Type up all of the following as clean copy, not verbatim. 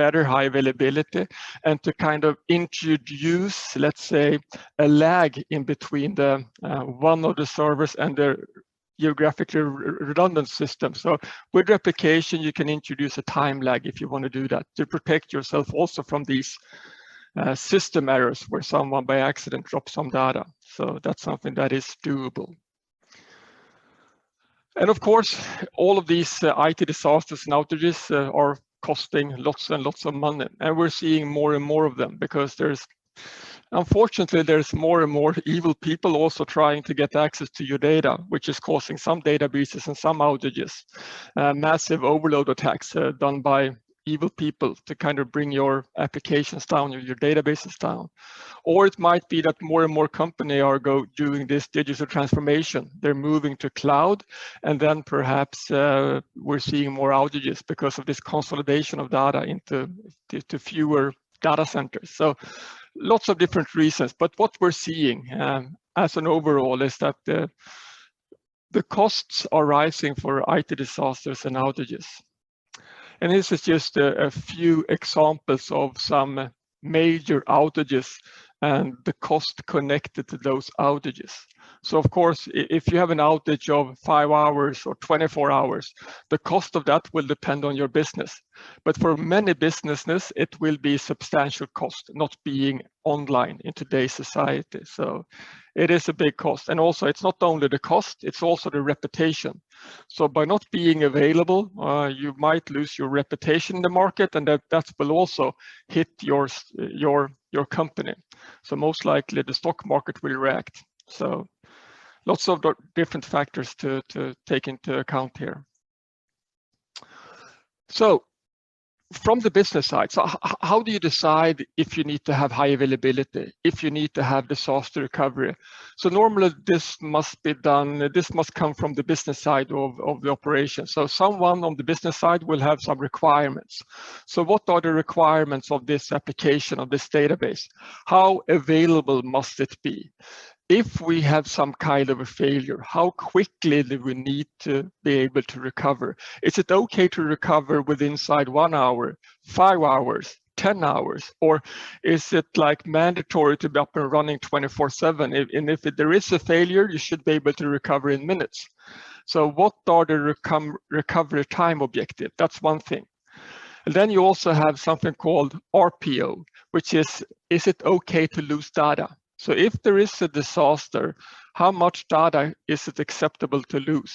better high availability and to kind of introduce, let's say, a lag in between the one of the servers and the geographically redundant system. So with replication, you can introduce a time lag if you want to do that to protect yourself also from these system errors where someone by accident drops some data. So that's something that is doable. And of course, all of these IT disasters and outages are costing lots and lots of money. And we're seeing more and more of them because unfortunately, there's more and more evil people also trying to get access to your data, which is causing some data breaches and some outages. Massive overload attacks done by evil people to kind of bring your applications down, your databases down. Or it might be that more and more companies are doing this digital transformation. They're moving to cloud, and then perhaps we're seeing more outages because of this consolidation of data into fewer data centers. So lots of different reasons, but what we're seeing as an overall is that the costs are rising for IT disasters and outages. And this is just a few examples of some major outages and the cost connected to those outages. So of course, if you have an outage of 5 hours or 24 hours, the cost of that will depend on your business. But for many businesses, it will be substantial cost not being online in today's society. So it is a big cost. And also it's not only the cost, it's also the reputation. So by not being available, you might lose your reputation in the market, and that will also hit your company. So most likely the stock market will react. So lots of different factors to take into account here. So from the business side, so how do you decide if you need to have high availability, if you need to have disaster recovery? So normally this must be done, this must come from the business side of the operation. So someone on the business side will have some requirements. So what are the requirements of this application, of this database? How available must it be? If we have some kind of a failure, how quickly do we need to be able to recover? Is it okay to recover within 1 hour, 5 hours, 10 hours? Or is it like mandatory to be up and running 24/7? And if there is a failure, you should be able to recover in minutes. So what are the recovery time objective? That's one thing. And then you also have something called RPO, which is it okay to lose data? So if there is a disaster, how much data is it acceptable to lose?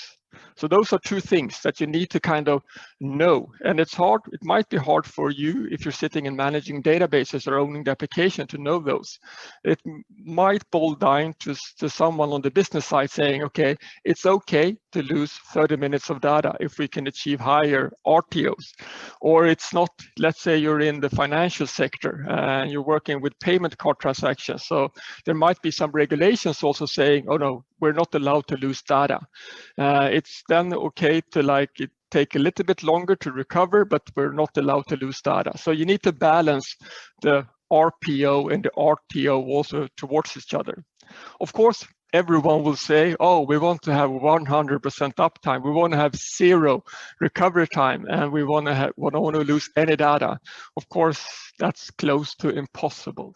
So those are two things that you need to kind of know. And it's hard, it might be hard for you if you're sitting and managing databases or owning the application to know those. It might boil down to someone on the business side saying, okay, it's okay to lose 30 minutes of data if we can achieve higher RTOs. Or it's not, let's say you're in the financial sector and you're working with payment card transactions. So there might be some regulations also saying, oh no, we're not allowed to lose data. It's then okay to take a little bit longer to recover, but we're not allowed to lose data. So you need to balance the RPO and the RTO also towards each other. Of course, everyone will say, oh, we want to have 100% uptime. We want to have 0 recovery time, and we don't want to lose any data. Of course, that's close to impossible.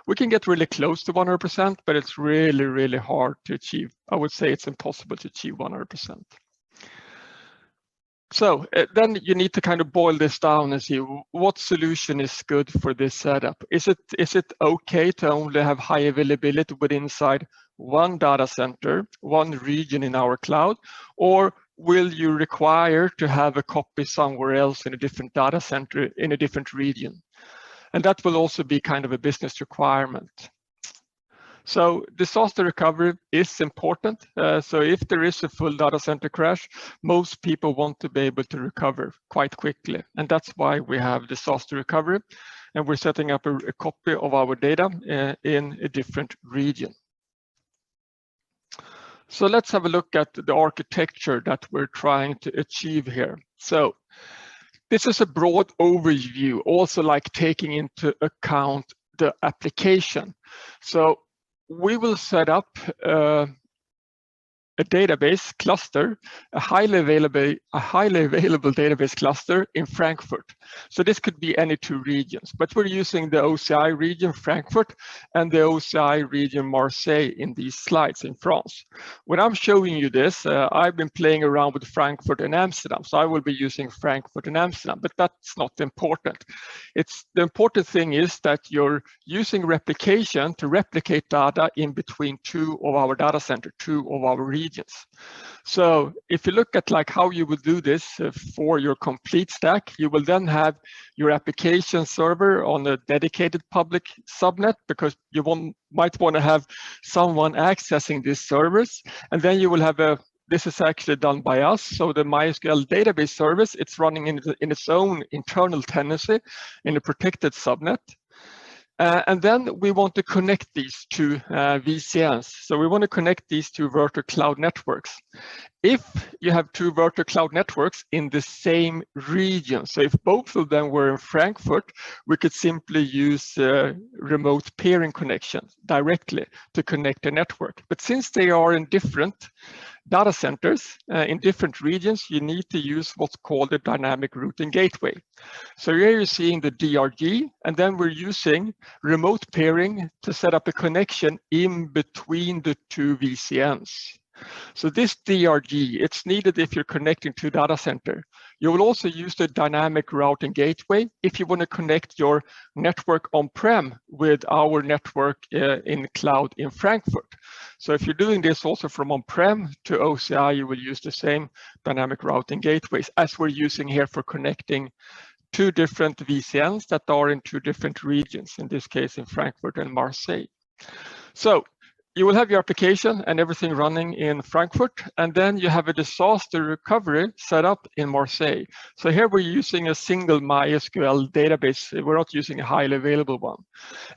We can get really close to 100%, but it's really, really hard to achieve. I would say it's impossible to achieve 100%. So then you need to kind of boil this down and see what solution is good for this setup. Is it okay to only have high availability within inside one data center, one region in our cloud, or will you require to have a copy somewhere else in a different data center in a different region? And that will also be kind of a business requirement. So disaster recovery is important. So if there is a full data center crash, most people want to be able to recover quite quickly. And that's why we have disaster recovery. And we're setting up a copy of our data in a different region. So let's have a look at the architecture that we're trying to achieve here. So this is a broad overview, also like taking into account the application. So we will set up a a database cluster, a highly available database cluster in Frankfurt. So this could be any two regions, but we're using the OCI region Frankfurt and the OCI region Marseille in these slides in France. When I'm showing you this, I've been playing around with Frankfurt and Amsterdam, so I will be using Frankfurt and Amsterdam, but that's not important. The important thing is that you're using replication to replicate data in between two of our data centers, two of our regions. So if you look at like how you would do this for your complete stack, you will then have your application server on a dedicated public subnet, because you might want to have someone accessing these servers, and then you will have this is actually done by us. So the MySQL database service, it's running in its own internal tenancy in a protected subnet. And then we want to connect these two VCNs. So we want to connect these two virtual cloud networks. If you have two virtual cloud networks in the same region, so if both of them were in Frankfurt, we could simply use remote peering connections directly to connect the network. But since they are in different data centers in different regions, you need to use what's called a dynamic routing gateway. So here you're seeing the DRG, and then we're using remote peering to set up a connection in between the two VCNs. So this DRG, it's needed if you're connecting to data center. You will also use the dynamic routing gateway if you want to connect your network on-prem with our network in cloud in Frankfurt. So if you're doing this also from on-prem to OCI, you will use the same dynamic routing gateways as we're using here for connecting two different VCNs that are in two different regions, in this case in Frankfurt and Marseille. So you will have your application and everything running in Frankfurt, and then you have a disaster recovery set up in Marseille. So here we're using a single MySQL database. We're not using a highly available one.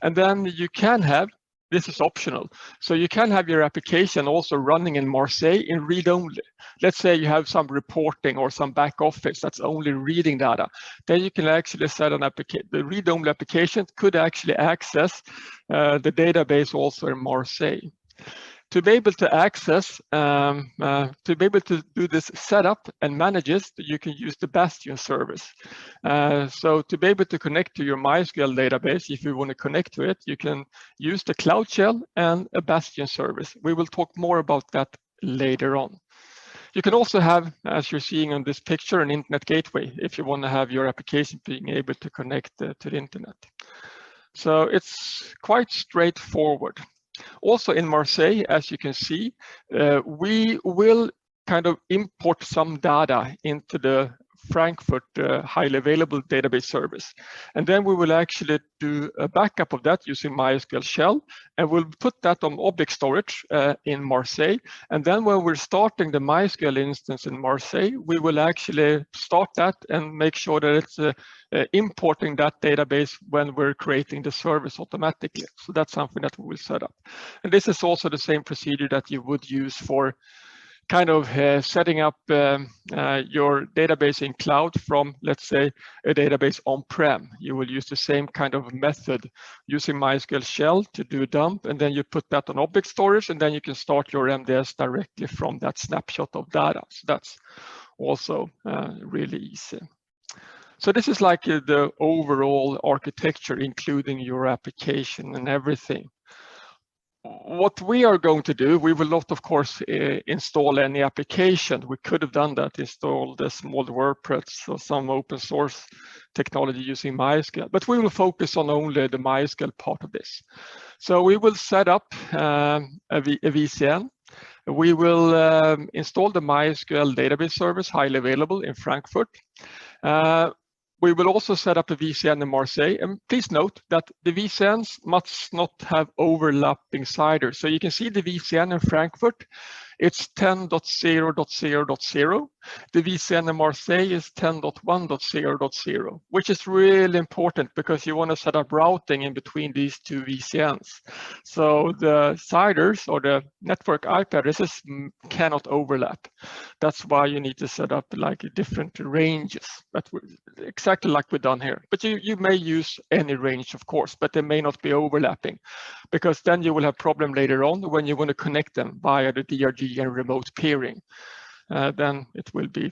And then you can have, this is optional, so you can have your application also running in Marseille in read-only. Let's say you have some reporting or some back office that's only reading data. Then you can actually set an application. The read-only application could actually access the database also in Marseille. To be able to access, to be able to do this setup and manage it, you can use the Bastion service. So to be able to connect to your MySQL database, if you want to connect to it, you can use the Cloud Shell and a Bastion service. We will talk more about that later on. You can also have, as you're seeing on this picture, an internet gateway if you want to have your application being able to connect to the internet. So it's quite straightforward. Also in Marseille, as you can see, we will kind of import some data into the Frankfurt highly available database service. And then we will actually do a backup of that using MySQL shell, and we'll put that on object storage in Marseille. And then when we're starting the MySQL instance in Marseille, we will actually start that and make sure that it's importing that database when we're creating the service automatically. So that's something that we will set up. And this is also the same procedure that you would use for kind of setting up your database in cloud from, let's say, a database on-prem. You will use the same kind of method using MySQL shell to do a dump, and then you put that on object storage, and then you can start your MDS directly from that snapshot of data. So that's also really easy. So this is like the overall architecture, including your application and everything. What we are going to do, we will not, of course, install any application. We could have done that, installed a small WordPress or some open source technology using MySQL, but we will focus on only the MySQL part of this. So we will set up a VCN. We will install the MySQL database service, highly available in Frankfurt. We will also set up a VCN in Marseille, and please note that the VCNs must not have overlapping CIDRs. So you can see the VCN in Frankfurt, it's 10.0.0.0. The VCN in Marseille is 10.1.0.0, which is really important because you want to set up routing in between these two VCNs. So the CIDRs or the network IP addresses cannot overlap. That's why you need to set up like different ranges, but exactly like we've done here. But you may use any range, of course, but they may not be overlapping, because then you will have problem later on when you want to connect them via the DRG DRG and remote peering, then it will be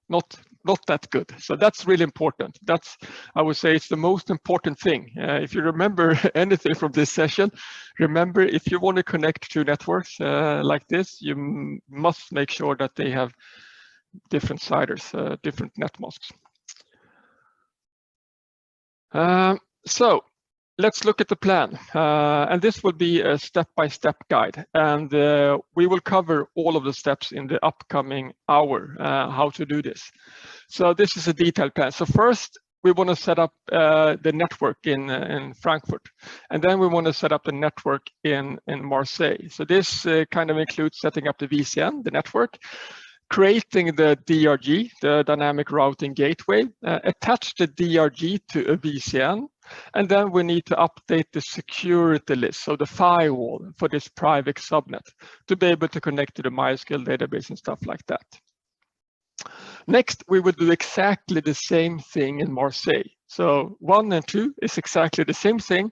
not that good. So that's really important. That's, I would say, it's the most important thing. If you remember anything from this session, remember, if you want to connect to networks like this, you must make sure that they have different CIDRs, different net masks. So let's look at the plan. And this will be a step-by-step guide. And we will cover all of the steps in the upcoming hour, how to do this. So this is a detailed plan. So first, we want to set up the network in Frankfurt. And then we want to set up the network in Marseille. So this kind of includes setting up the VCN, the network, creating the DRG, the dynamic routing gateway, attach the DRG to a VCN, and then we need to update the security list, so the firewall for this private subnet, to be able to connect to the MySQL database and stuff like that. Next, we will do exactly the same thing in Marseille. So 1 and 2 is exactly the same thing.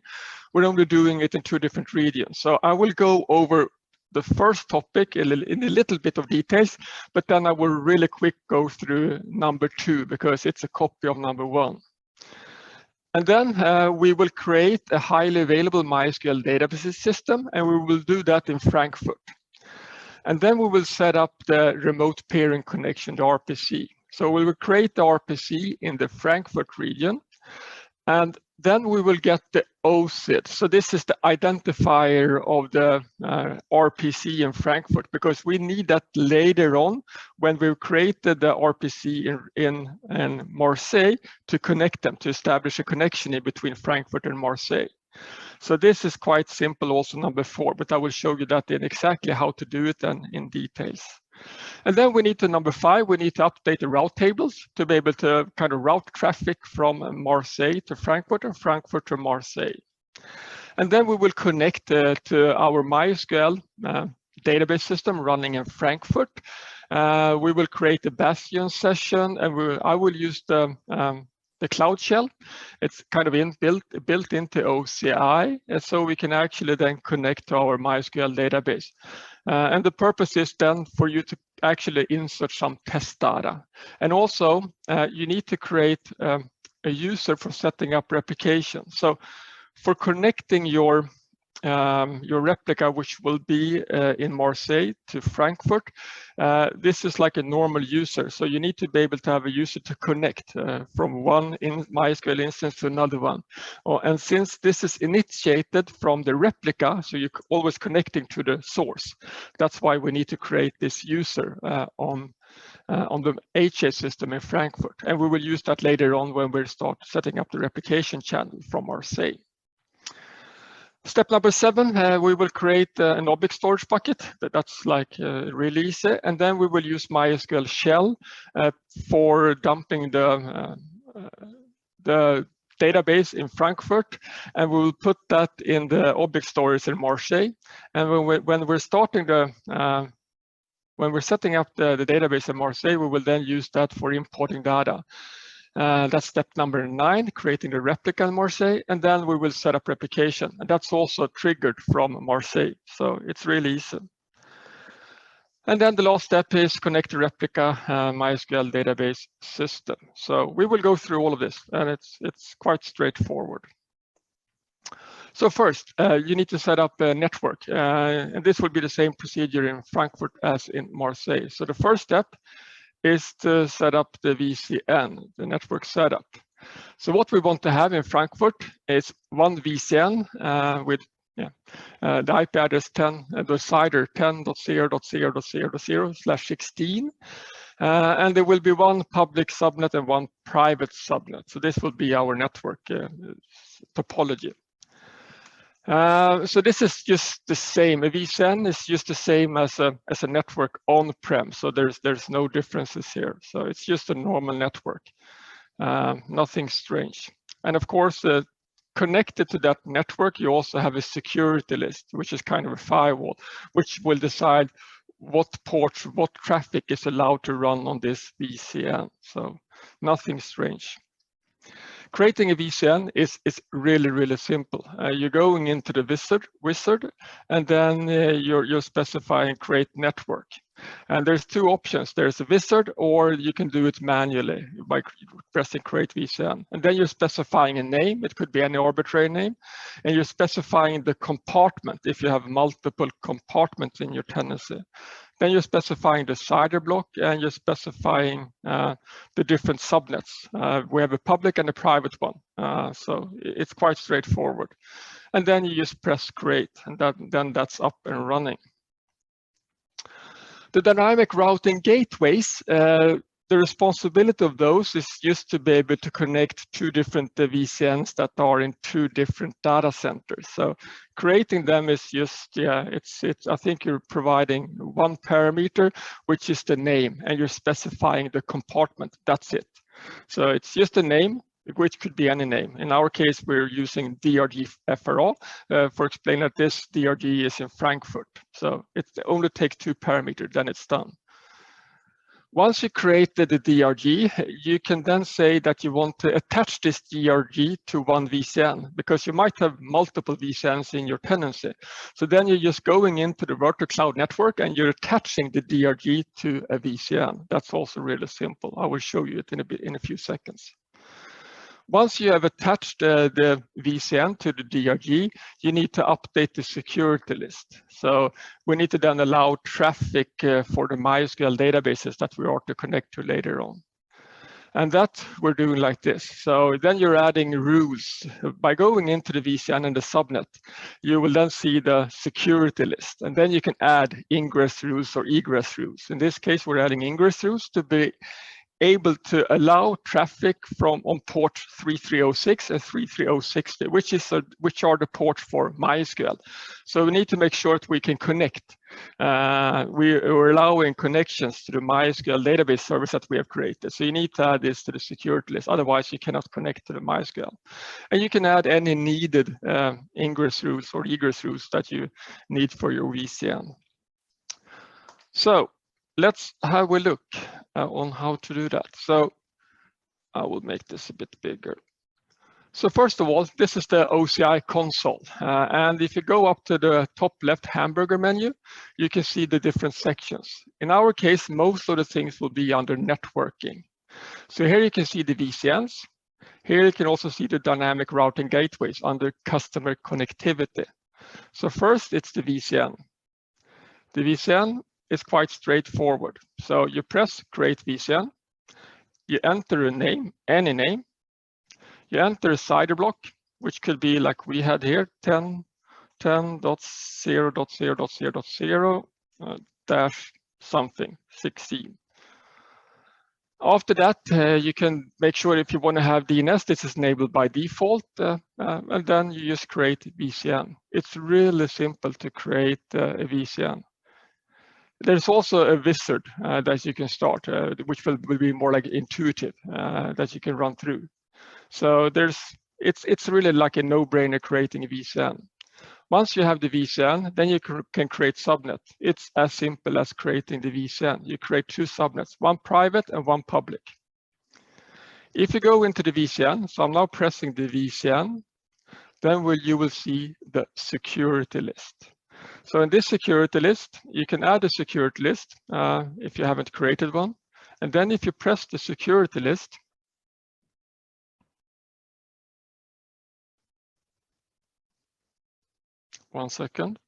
We're only doing it in 2 different regions. So I will go over the first topic in a little bit of details, but then I will really quick go through number 2 because it's a copy of number 1. And then we will create a highly available MySQL database system, and we will do that in Frankfurt. And then we will set up the remote peering connection, the RPC. So we will create the RPC in the Frankfurt region, and then we will get the OSID. So this is the identifier of the RPC in Frankfurt, because we need that later on when we've created the RPC in Marseille to connect them, to establish a connection in between Frankfurt and Marseille. So this is quite simple, also number 4, but I will show you that in exactly how to do it and in details. And then we need to, number 5, we need to update the route tables to be able to kind of route traffic from Marseille to Frankfurt and Frankfurt to Marseille. And then we will connect to our MySQL database system running in Frankfurt. We will create a Bastion session, and I will use the Cloud Shell. It's kind of built into OCI, and so we can actually then connect to our MySQL database. And the purpose is then for you to actually insert some test data. And also, you need to create a user for setting up replication. So for connecting your replica, which will be in Marseille to Frankfurt, this is like a normal user. So you need to be able to have a user to connect from one MySQL instance to another one. And since this is initiated from the replica, so you're always connecting to the source, that's why we need to create this user on the HA system in Frankfurt. And we will use that later on when we start setting up the replication channel from Marseille. Step number 7, we will create an object storage bucket. That's like really easy. And then we will use MySQL shell for dumping the database in Frankfurt. And we will put that in the object storage in Marseille. And when we're starting when we're setting up the database in Marseille, we will then use that for importing data. That's step number 9, creating the replica in Marseille, and then we will set up replication. And that's also triggered from Marseille, so it's really easy. And then the last step is connect the replica MySQL database system. So we will go through all of this, and it's quite straightforward. So first, you need to set up a network, and this will be the same procedure in Frankfurt as in Marseille. So the first step is to set up the VCN, the network setup. So what we want to have in Frankfurt is one VCN with the IP address 10, the CIDR 10.0.0.0.0/16. And there will be one public subnet and one private subnet. So this will be our network topology. So this is just the same. A VCN is just the same as a network on-prem. So there's no differences here. So it's just a normal network, nothing strange. And of course, connected to that network, you also have a security list, which is kind of a firewall, which will decide what ports, what traffic is allowed to run on this VCN. So nothing strange. Creating a VCN is really simple. You're going into the wizard, and then you're specifying create network. And there's two options. There's a wizard, or you can do it manually by pressing create VCN. And then you're specifying a name. It could be any arbitrary name. And you're specifying the compartment if you have multiple compartments in your tenancy. Then you're specifying the CIDR block, and you're specifying the different subnets. We have a public and a private one. So it's quite straightforward. And then you just press create, and then that's up and running. The dynamic routing gateways, the responsibility of those is just to be able to connect two different VCNs that are in two different data centers. So creating them is just, I think you're providing one parameter, which is the name, and you're specifying the compartment. That's it. So it's just a name, which could be any name. In our case, we're using DRG FRA. For explaining that this DRG is in Frankfurt. So it only takes two parameters, then it's done. Once you created the DRG, you can then say that you want to attach this DRG to one VCN, because you might have multiple VCNs in your tenancy. So then you're just going into the virtual cloud network and you're attaching the DRG to a VCN. That's also really simple. I will show you it in a few seconds. Once you have attached the VCN to the DRG, you need to update the security list. So we need to then allow traffic for the MySQL databases that we are to connect to later on. And that we're doing like this. So then you're adding rules. By going into the VCN and the subnet, you will then see the security list. And then you can add ingress rules or egress rules. In this case, we're adding ingress rules to be able to allow traffic from on port 3306 and 33060, which are the ports for MySQL. So we need to make sure that we can connect. We're allowing connections to the MySQL database service that we have created. So you need to add this to the security list. Otherwise, you cannot connect to the MySQL. And you can add any needed ingress rules or egress rules that you need for your VCN. So let's have a look on how to do that. So I will make this a bit bigger. So first of all, this is the OCI console. And if you go up to the top left hamburger menu, you can see the different sections. In our case, most of the things will be under networking. So here you can see the VCNs. Here you can also see the dynamic routing gateways under customer connectivity. So first, it's the VCN. The VCN is quite straightforward. So you press create VCN, you enter a name, any name, you enter a CIDR block, which could be like we had here, 10.0.0.0.0 dash something, 16. After that, you can make sure if you want to have DNS, this is enabled by default, and then you just create VCN. It's really simple to create a VCN. There's also a wizard that you can start, which will be more like intuitive that you can run through. So it's really like a no-brainer creating a VCN. Once you have the VCN, then you can create subnet. It's as simple as creating the VCN. You create two subnets, one private and one public. If you go into the VCN, so I'm now pressing the VCN, then you will see the security list. So in this security list, you can add a security list if you haven't created one. And then if you press the security list, one second.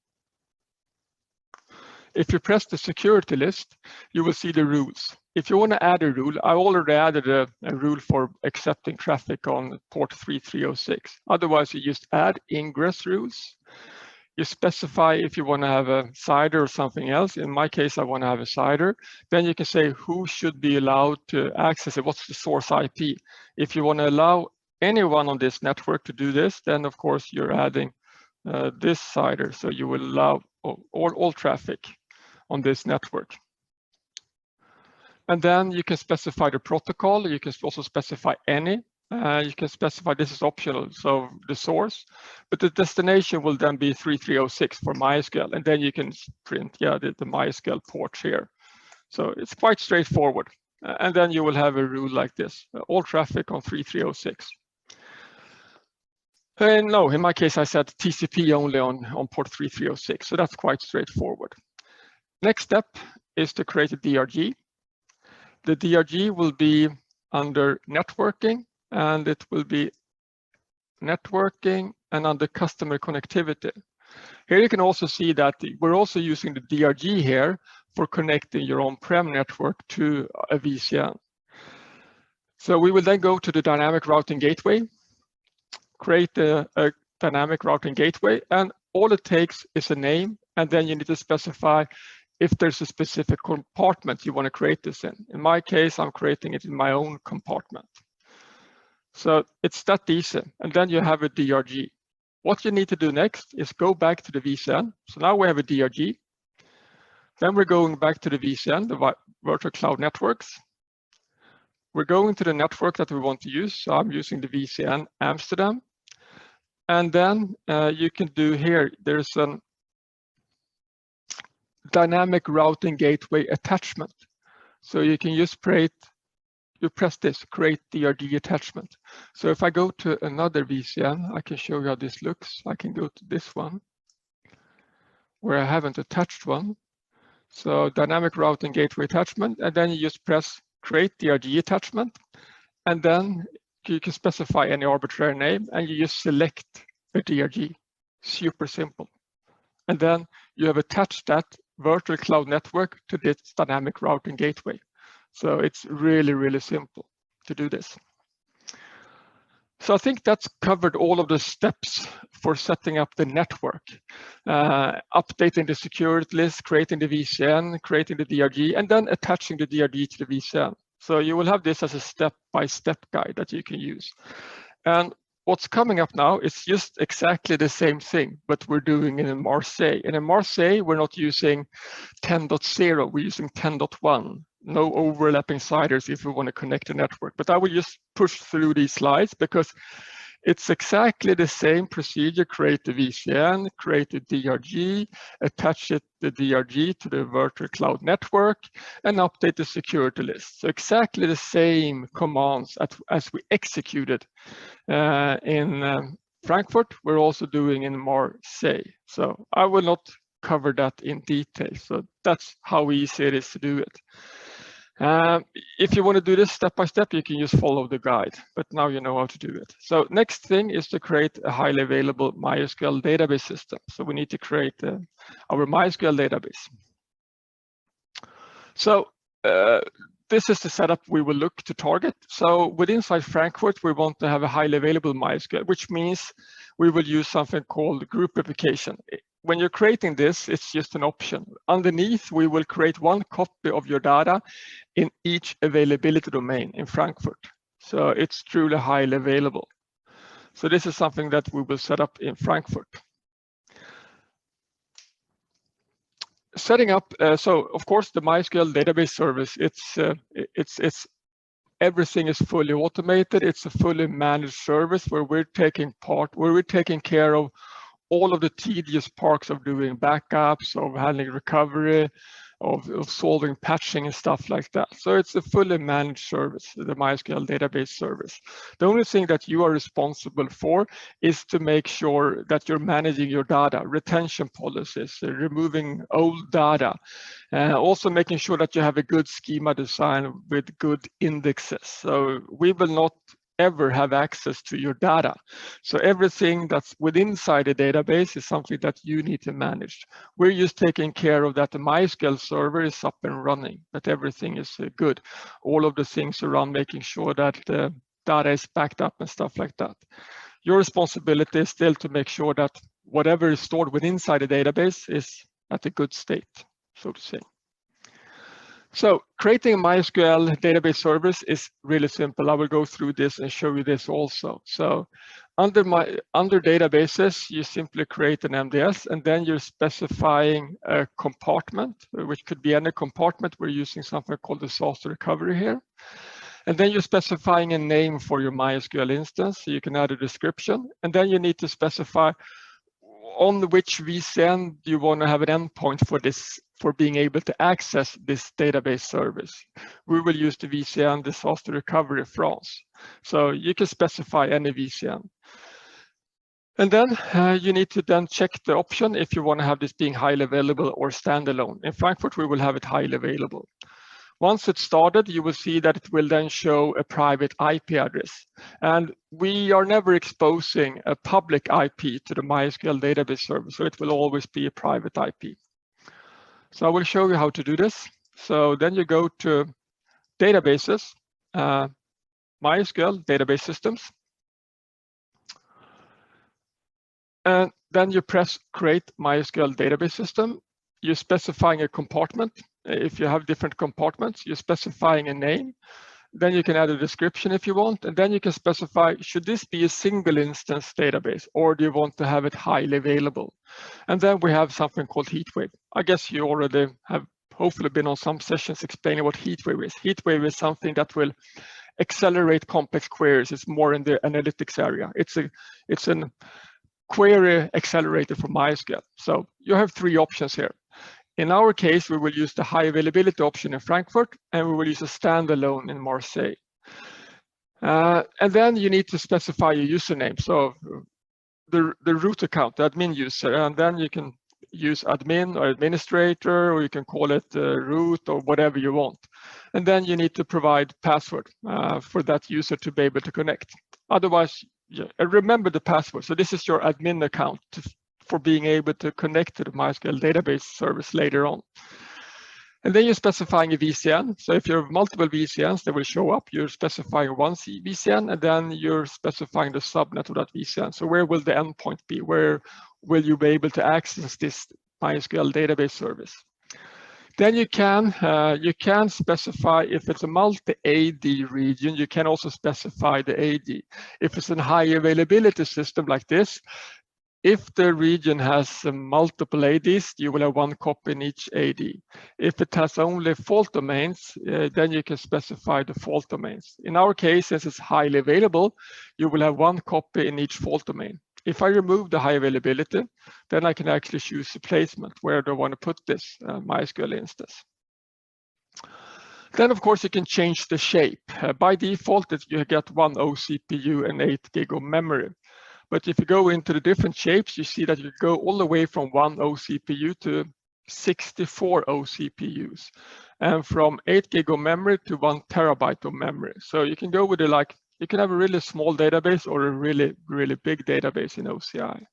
If you press the security list, you will see the rules. If you want to add a rule, I already added a rule for accepting traffic on port 3306. Otherwise, you just add ingress rules. You specify if you want to have a CIDR or something else. In my case, I want to have a CIDR. Then you can say who should be allowed to access it. What's the source IP? If you want to allow anyone on this network to do this, then of course you're adding this CIDR. So you will allow all traffic on this network. And then you can specify the protocol. You can also specify any. You can specify this is optional, so the source, but the destination will then be 3306 for MySQL, and then you can print the MySQL port here. So it's quite straightforward. And then you will have a rule like this, all traffic on 3306. No, in my case, I said TCP only on port 3306, so that's quite straightforward. Next step is to create a DRG. The DRG will be under networking, and it will be networking and under customer connectivity. Here you can also see that we're also using the DRG here for connecting your on-prem network to a VCN. So we will then go to the dynamic routing gateway, create a dynamic routing gateway, and all it takes is a name, and then you need to specify if there's a specific compartment you want to create this in. In my case, I'm creating it in my own compartment. So it's that easy, and then you have a DRG. What you need to do next is go back to the VCN. So now we have a DRG. Then we're going back to the VCN, the virtual cloud networks. We're going to the network that we want to use. So I'm using the VCN Amsterdam. And then you can do here, there's a dynamic routing gateway attachment. So you can just you press this, create DRG attachment. So if I go to another VCN, I can show you how this looks. I can go to this one where I haven't attached one. So dynamic routing gateway attachment, and then you just press create DRG attachment, and then you can specify any arbitrary name, and you just select a DRG. Super simple. And then you have attached that virtual cloud network to this dynamic routing gateway. So it's really, really simple to do this. So I think that's covered all of the steps for setting up the network, updating the security list, creating the VCN, creating the DRG, and then attaching the DRG to the VCN. So you will have this as a step-by-step guide that you can use. And what's coming up now is just exactly the same thing, but we're doing it in Marseille. And in Marseille, we're not using 10.0, we're using 10.1. No overlapping CIDRs if we want to connect a network. But I will just push through these slides because it's exactly the same procedure. Create the VCN, create the DRG, attach the DRG to the virtual cloud network, and update the security list. So exactly the same commands as we executed in Frankfurt, we're also doing in Marseille. So I will not cover that in detail. So that's how easy it is to do it. If you want to do this step by step, you can just follow the guide, but now you know how to do it. So next thing is to create a highly available MySQL database system. So we need to create our MySQL database. So this is the setup we will look to target. So within Frankfurt, we want to have a highly available MySQL, which means we will use something called group replication. When you're creating this, it's just an option. Underneath, we will create one copy of your data in each availability domain in Frankfurt. So it's truly highly available. So this is something that we will set up in Frankfurt. Setting up, so of course the MySQL database service, it's everything is fully automated. It's a fully managed service where we're taking care of all of the tedious parts of doing backups, of handling recovery, of solving patching and stuff like that. So it's a fully managed service, the MySQL database service. The only thing that you are responsible for is to make sure that you're managing your data, retention policies, removing old data, also making sure that you have a good schema design with good indexes. So we will not ever have access to your data. So everything that's within inside the database is something that you need to manage. We're just taking care of that the MySQL server is up and running, that everything is good. All of the things around making sure that the data is backed up and stuff like that. Your responsibility is still to make sure that whatever is stored within inside the database is at a good state, so to say. So creating a MySQL database service is really simple. I will go through this and show you this also. So under databases, you simply create an MDS, and then you're specifying a compartment, which could be any compartment. We're using something called disaster recovery here. And then you're specifying a name for your MySQL instance. So you can add a description, and then you need to specify on which VCN you want to have an endpoint for this, for being able to access this database service. We will use the VCN Disaster Recovery France. So you can specify any VCN. And then you need to then check the option if you want to have this being highly available or standalone. In Frankfurt, we will have it highly available. Once it's started, you will see that it will then show a private IP address. And we are never exposing a public IP to the MySQL database server, so it will always be a private IP. So I will show you how to do this. So then you go to Databases, MySQL Database Systems. And then you press Create MySQL Database System. You're specifying a compartment. If you have different compartments, you're specifying a name. Then you can add a description if you want, and then you can specify, should this be a single instance database, or do you want to have it highly available? And then we have something called Heatwave. I guess you already have hopefully been on some sessions explaining what Heatwave is. Heatwave is something that will accelerate complex queries. It's more in the analytics area. It's a query accelerator for MySQL. So you have three options here. In our case, we will use the high availability option in Frankfurt, and we will use a standalone in Marseille. And then you need to specify your username. So the root account, the admin user, and then you can use admin or administrator, or you can call it root or whatever you want. And then you need to provide password for that user to be able to connect. Otherwise, remember the password. So this is your admin account for being able to connect to the MySQL database service later on. And then you're specifying a VCN. So if you have multiple VCNs, they will show up. You're specifying one VCN, and then you're specifying the subnet of that VCN. So where will the endpoint be? Where will you be able to access this MySQL database service? Then you can specify if it's a multi-AD region, you can also specify the AD. If it's a high availability system like this, if the region has multiple ADs, you will have one copy in each AD. If it has only fault domains, then you can specify the fault domains. In our case, since it's highly available, you will have one copy in each fault domain. If I remove the high availability, then I can actually choose a placement. Where do I want to put this MySQL instance? Then, of course, you can change the shape. By default, you get one OCPU and 8 GB of memory. But if you go into the different shapes, you see that you go all the way from one OCPU to 64 OCPUs, and from 8 GB of memory to 1 terabyte of memory. So you can go with you can have a really small database or a really, really big database in OCI.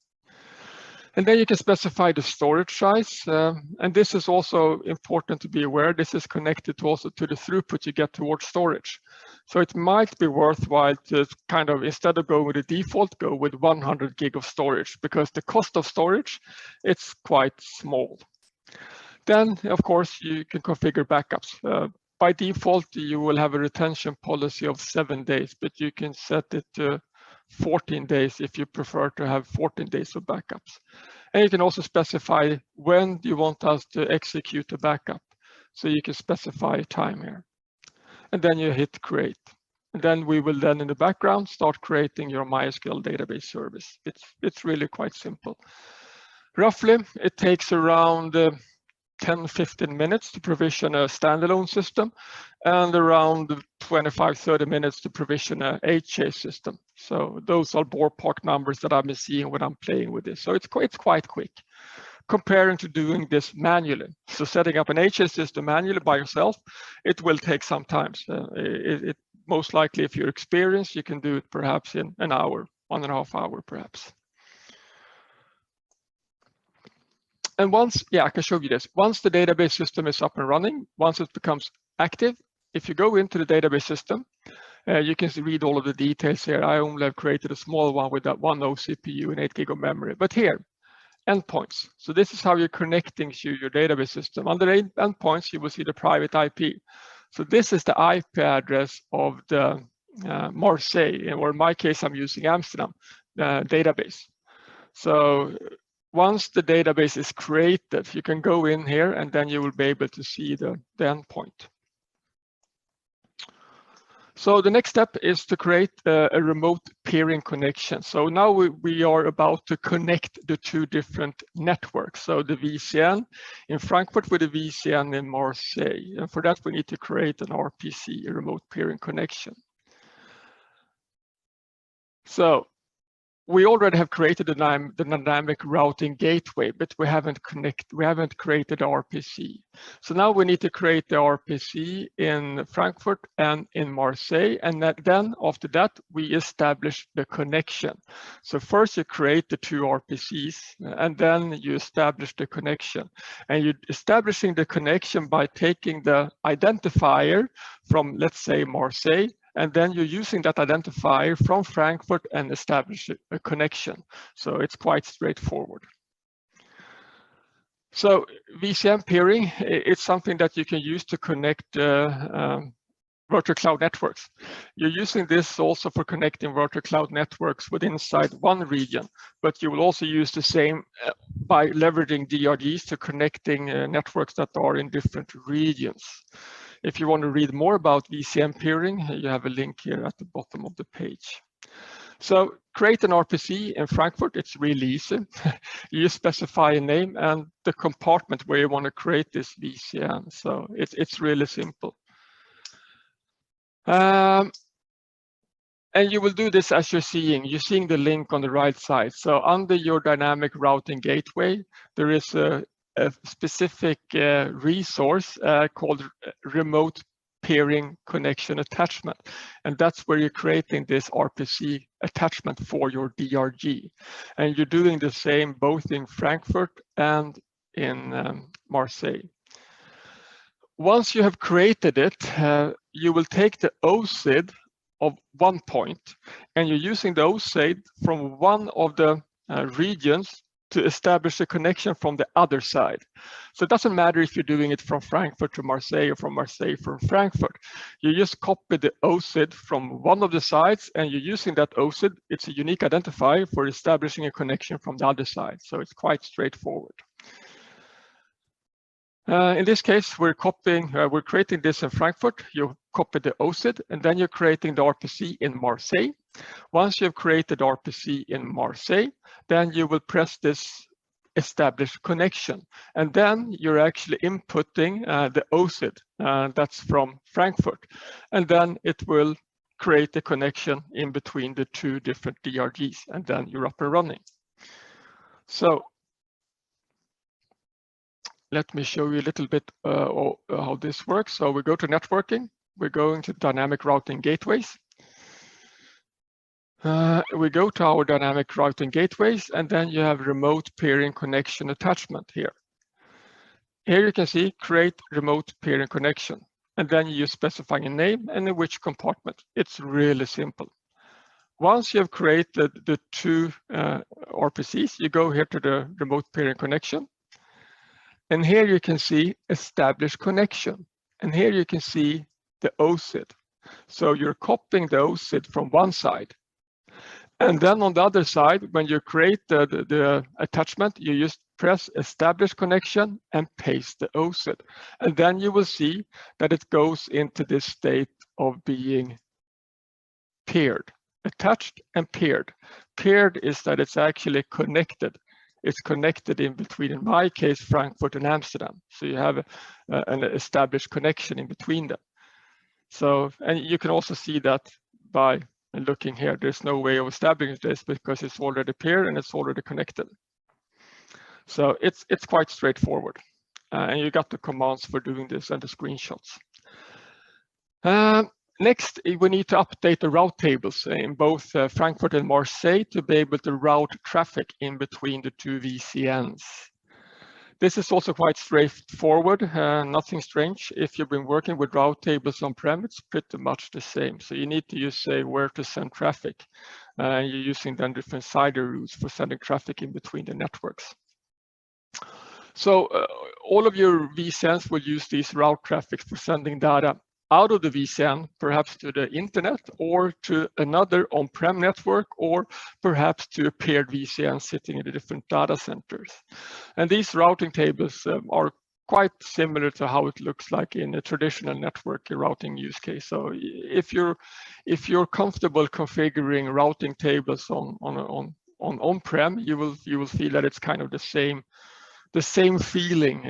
And then you can specify the storage size. And this is also important to be aware. This is connected also to the throughput you get towards storage. So it might be worthwhile to kind of, instead of going with the default, go with 100 GB of storage, because the cost of storage, it's quite small. Then, of course, you can configure backups. By default, you will have a retention policy of 7 days, but you can set it to 14 days if you prefer to have 14 days of backups. And you can also specify when you want us to execute a backup. So you can specify a time here. And then you hit create. And then we will then in the background start creating your MySQL database service. It's really quite simple. Roughly, it takes around 10-15 minutes to provision a standalone system, and around 25-30 minutes to provision a HA system. So those are ballpark numbers that I've been seeing when I'm playing with this. So it's quite quick comparing to doing this manually. So setting up an HA system manually by yourself, it will take some time. So it most likely, if you're experienced, you can do it perhaps in an hour, 1.5 hours perhaps. And once, I can show you this. Once the database system is up and running, once it becomes active, if you go into the database system, you can read all of the details here. I only have created a small one with that one OCPU and 8 GB of memory. But here, endpoints. So this is how you're connecting to your database system. Under endpoints, you will see the private IP. So this is the IP address of the Marseille, or in my case, I'm using Amsterdam database. So once the database is created, you can go in here and then you will be able to see the endpoint. So the next step is to create a remote peering connection. So now we are about to connect the two different networks. So the VCN in Frankfurt with the VCN in Marseille. And for that, we need to create an RPC, a remote peering connection. So we already have created the dynamic routing gateway, but we haven't created RPC. So now we need to create the RPC in Frankfurt and in Marseille, and then after that we establish the connection. So first you create the two RPCs, and then you establish the connection. And you're establishing the connection by taking the identifier from, let's say, Marseille, and then you're using that identifier from Frankfurt and establish a connection. So it's quite straightforward. So VCN peering, it's something that you can use to connect virtual cloud networks. You're using this also for connecting virtual cloud networks within inside one region, but you will also use the same by leveraging DRGs to connecting networks that are in different regions. If you want to read more about VCN peering, you have a link here at the bottom of the page. So create an RPC in Frankfurt. It's really easy. You specify a name and the compartment where you want to create this VCN. So it's really simple. And you will do this as you're seeing the link on the right side. So under your dynamic routing gateway, there is a specific resource called remote peering connection attachment. And that's where you're creating this RPC attachment for your DRG. And you're doing the same both in Frankfurt and in Marseille. Once you have created it, you will take the OSID of one point, and you're using the OSID from one of the regions to establish a connection from the other side. So it doesn't matter if you're doing it from Frankfurt to Marseille or from Marseille from Frankfurt. You just copy the OSID from one of the sides, and you're using that OSID. It's a unique identifier for establishing a connection from the other side. So it's quite straightforward. In this case, we're creating this in Frankfurt. You copy the OSID, and then you're creating the RPC in Marseille. Once you've created RPC in Marseille, then you will press this establish connection. And then you're actually inputting the OSID that's from Frankfurt. And then it will create a connection in between the two different DRGs, and then you're up and running. So let me show you a little bit how this works. So we go to networking, we're going to dynamic routing gateways. We go to our dynamic routing gateways, and then you have remote peering connection attachment here. Here you can see create remote peering connection, and then you specify a name and in which compartment. It's really simple. Once you have created the two RPCs, you go here to the remote peering connection. And here you can see establish connection. And here you can see the OSID. So you're copying the OSID from one side. And then on the other side, when you create the attachment, you just press establish connection and paste the OSID. And then you will see that it goes into this state of being paired, attached and paired. Paired is that it's actually connected. It's connected in between, in my case, Frankfurt and Amsterdam. So you have an established connection in between them. So, and you can also see that by looking here. There's no way of establishing this because it's already paired and it's already connected. So it's quite straightforward. And you got the commands for doing this and the screenshots. Next, we need to update the route tables in both Frankfurt and Marseille to be able to route traffic in between the two VCNs. This is also quite straightforward, nothing strange. If you've been working with route tables on-prem, it's pretty much the same. So you need to use where to send traffic. You're using then different CIDR routes for sending traffic in between the networks. So all of your VCNs will use these route traffic for sending data out of the VCN, perhaps to the internet or to another on-prem network, or perhaps to a paired VCN sitting in the different data centers. And these routing tables are quite similar to how it looks like in a traditional network routing use case. So if you're comfortable configuring routing tables on-prem, you will feel that it's kind of the same feeling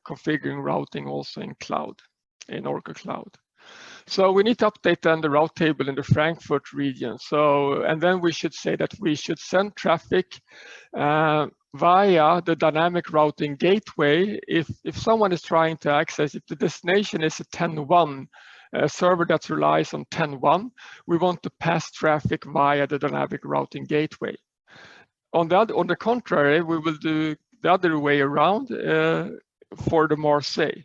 configuring routing also in cloud, in Oracle Cloud. So we need to update then the route table in the Frankfurt region. So, and then we should say that we should send traffic via the dynamic routing gateway. If someone is trying to access, if the destination is a 10.1 server that relies on 10.1, we want to pass traffic via the dynamic routing gateway. On the contrary, we will do the other way around for the Marseille.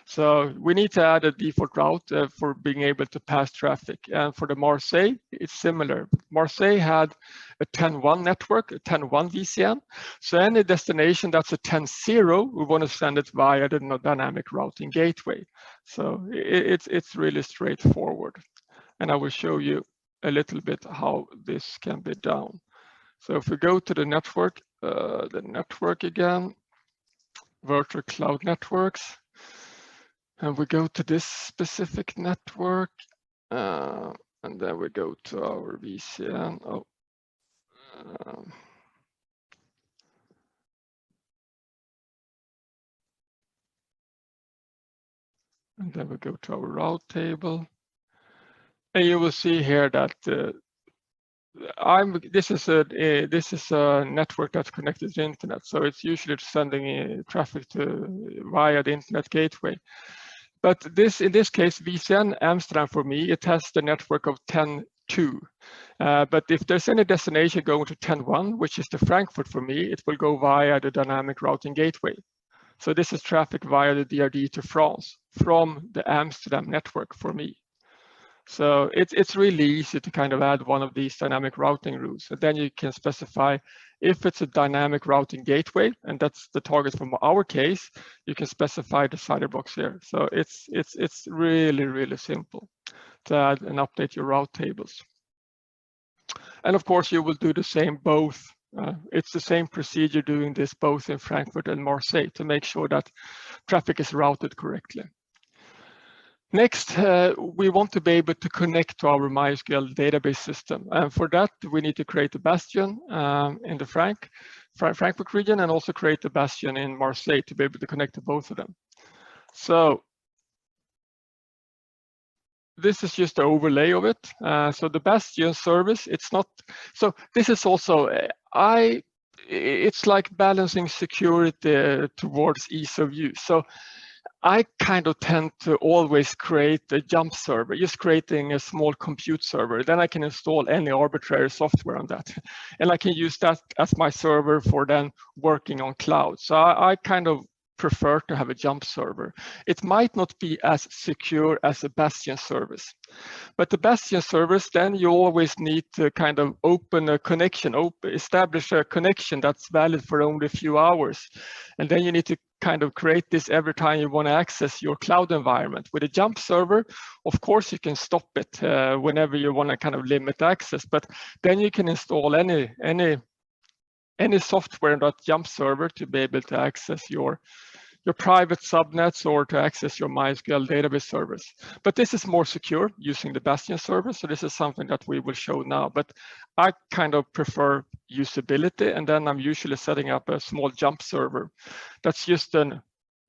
So we need to add a default route for being able to pass traffic. And for the Marseille, it's similar. Marseille had a 10.1 network, a 10.1 VCN. So any destination that's a 10.0, we want to send it via the dynamic routing gateway. So it's really straightforward. And I will show you a little bit how this can be done. So if we go to the network again, virtual cloud networks, and we go to this specific network, and then we go to our VCN. And then we go to our route table. And you will see here that this is a network that's connected to the internet. So it's usually sending traffic via the internet gateway. But in this case, VCN Amsterdam for me, it has the network of 10.2. But if there's any destination going to 10.1, which is the Frankfurt for me, it will go via the dynamic routing gateway. So this is traffic via the DRD to France from the Amsterdam network for me. So it's really easy to kind of add one of these dynamic routing rules. And then you can specify if it's a dynamic routing gateway, and that's the target from our case, you can specify the CIDR box here. So it's really, really simple to add and update your route tables. And of course, you will do the same both. It's the same procedure doing this both in Frankfurt and Marseille to make sure that traffic is routed correctly. Next, we want to be able to connect to our MySQL database system. And for that, we need to create a bastion in the Frankfurt region and also create a bastion in Marseille to be able to connect to both of them. So this is just the overlay of it. So the bastion service, it's not, so this is also, it's like balancing security towards ease of use. So I kind of tend to always create a jump server, just creating a small compute server. Then I can install any arbitrary software on that. And I can use that as my server for then working on cloud. So I kind of prefer to have a jump server. It might not be as secure as a bastion service, but the bastion service, then you always need to kind of open a connection, establish a connection that's valid for only a few hours. And then you need to kind of create this every time you want to access your cloud environment. With a jump server, of course, you can stop it whenever you want to kind of limit access, but then you can install any software in that jump server to be able to access your private subnets or to access your MySQL database service. But this is more secure using the bastion server. So this is something that we will show now, but I kind of prefer usability. And then I'm usually setting up a small jump server. That's just an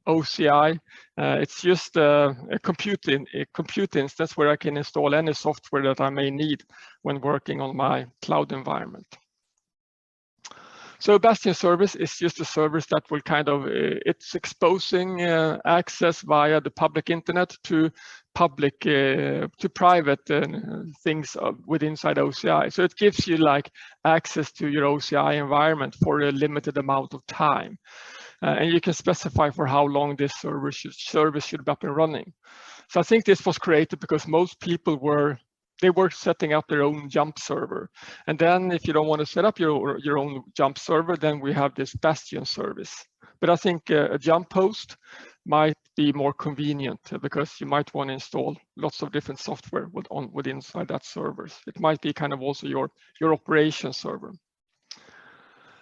OCI. It's just a compute instance where I can install any software that I may need when working on my cloud environment. So a bastion service is just a service that will kind of, it's exposing access via the public internet to private things inside OCI. So it gives you like access to your OCI environment for a limited amount of time. And you can specify for how long this service should be up and running. So I think this was created because most people were setting up their own jump server. And then if you don't want to set up your own jump server, then we have this bastion service. But I think a jump host might be more convenient because you might want to install lots of different software inside that servers. It might be kind of also your operation server.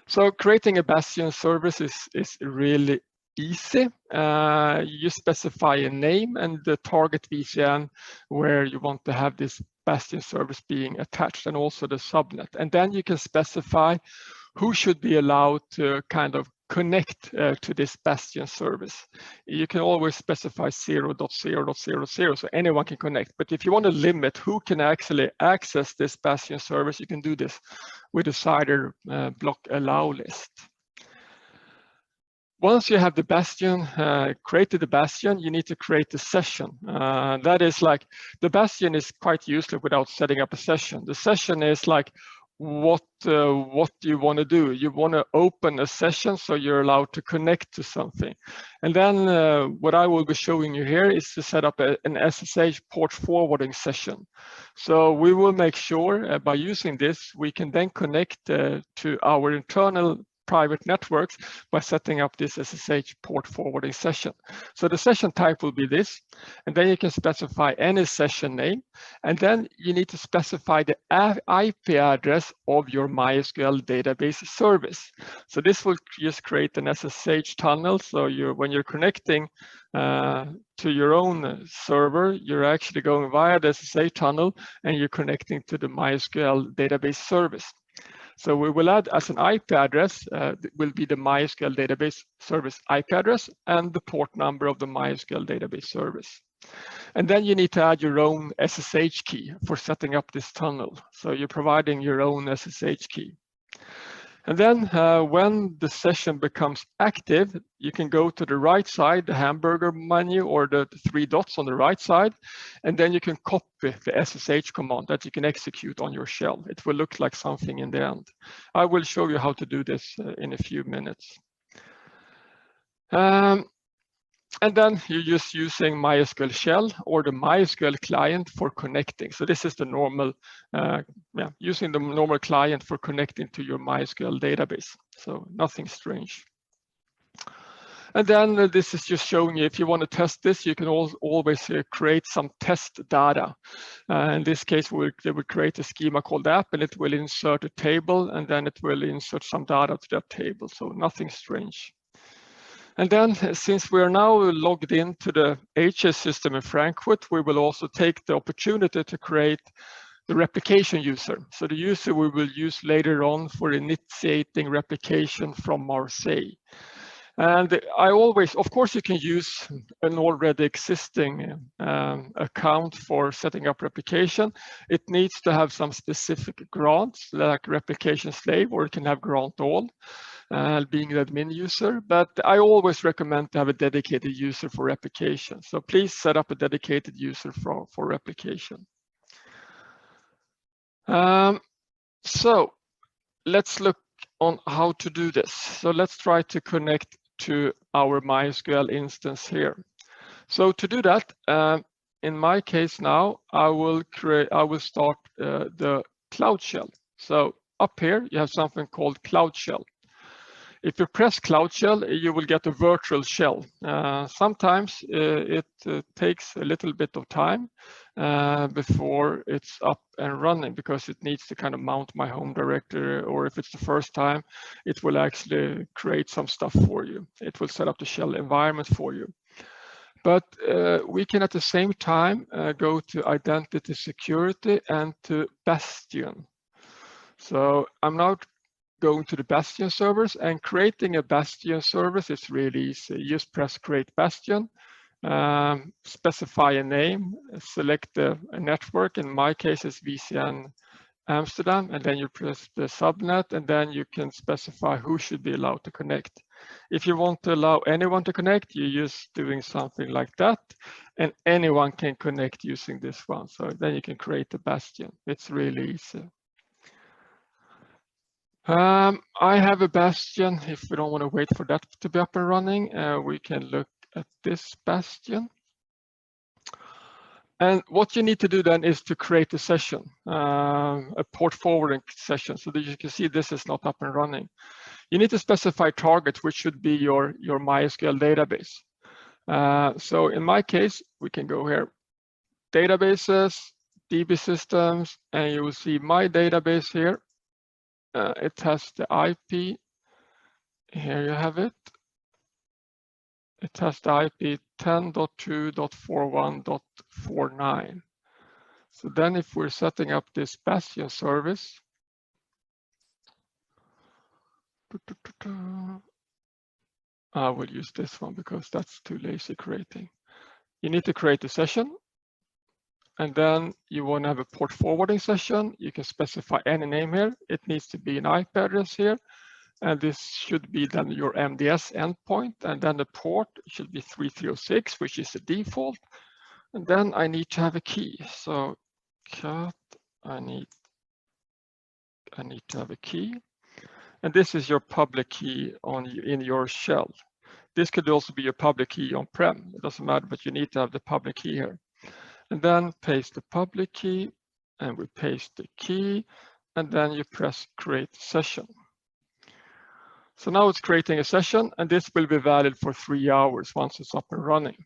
So creating a bastion service is really easy. You specify a name and the target VCN where you want to have this bastion service being attached, and also the subnet. And then you can specify who should be allowed to kind of connect to this Bastion service. You can always specify 0.0.0.0, so anyone can connect. But if you want to limit who can actually access this Bastion service, you can do this with a CIDR block allow list. Once you have the Bastion, created the Bastion, you need to create a session. That is like, the Bastion is quite useless without setting up a session. The session is like, what do you want to do? You want to open a session so you're allowed to connect to something. And then what I will be showing you here is to set up an SSH port forwarding session. So we will make sure by using this, we can then connect to our internal private networks by setting up this SSH port forwarding session. So the session type will be this, and then you can specify any session name, and then you need to specify the IP address of your MySQL database service. So this will just create an SSH tunnel. So when you're connecting to your own server, you're actually going via the SSH tunnel and you're connecting to the MySQL database service. So we will add as an IP address, will be the MySQL database service IP address and the port number of the MySQL database service. And then you need to add your own SSH key for setting up this tunnel. So you're providing your own SSH key. And then when the session becomes active, you can go to the right side, the hamburger menu or the 3 dots on the right side, and then you can copy the SSH command that you can execute on your shell. It will look like something in the end. I will show you how to do this in a few minutes. And then you're just using MySQL shell or the MySQL client for connecting. So this is the normal, using the normal client for connecting to your MySQL database. So nothing strange. And then this is just showing you, if you want to test this, you can always create some test data. In this case, they will create a schema called app, and it will insert a table, and then it will insert some data to that table. So nothing strange. And then, since we are now logged into the HS system in Frankfurt, we will also take the opportunity to create the replication user. So the user we will use later on for initiating replication from Marseille. And I always, of course, you can use an already existing account for setting up replication. It needs to have some specific grants, like replication slave, or it can have grant all. Being the admin user, but I always recommend to have a dedicated user for replication. So please set up a dedicated user for replication. So let's look on how to do this. So let's try to connect to our MySQL instance here. So to do that, in my case now, I will start the Cloud Shell. So up here, you have something called Cloud Shell. If you press Cloud Shell, you will get a virtual shell. Sometimes it takes a little bit of time before it's up and running, because it needs to kind of mount my home directory, or if it's the first time, it will actually create some stuff for you. It will set up the shell environment for you. But we can at the same time go to Identity Security and to Bastion. So I'm now going to the Bastion servers, and creating a Bastion service is really easy. You just press Create Bastion, specify a name, select a network. In my case, it's VCN Amsterdam, and then you press the subnet, and then you can specify who should be allowed to connect. If you want to allow anyone to connect, you're just doing something like that, and anyone can connect using this one. So then you can create a Bastion. It's really easy. I have a Bastion. If we don't want to wait for that to be up and running, we can look at this Bastion. And what you need to do then is to create a session, a port forwarding session, so that you can see this is not up and running. You need to specify target, which should be your MySQL database. So in my case, we can go here, databases, DB systems, and you will see my database here. It has the IP. Here you have it. It has the IP 10.2.41.49. So then if we're setting up this Bastion service, I will use this one because that's too lazy creating. You need to create a session, and then you want to have a port forwarding session. You can specify any name here. It needs to be an IP address here, and this should be then your MDS endpoint, and then the port should be 3306, which is the default. And then I need to have a key. So cat, I need to have a key. And this is your public key in your shell. This could also be your public key on-prem. It doesn't matter, but you need to have the public key here. And then paste the public key, and we paste the key, and then you press create session. So now it's creating a session, and this will be valid for 3 hours once it's up and running.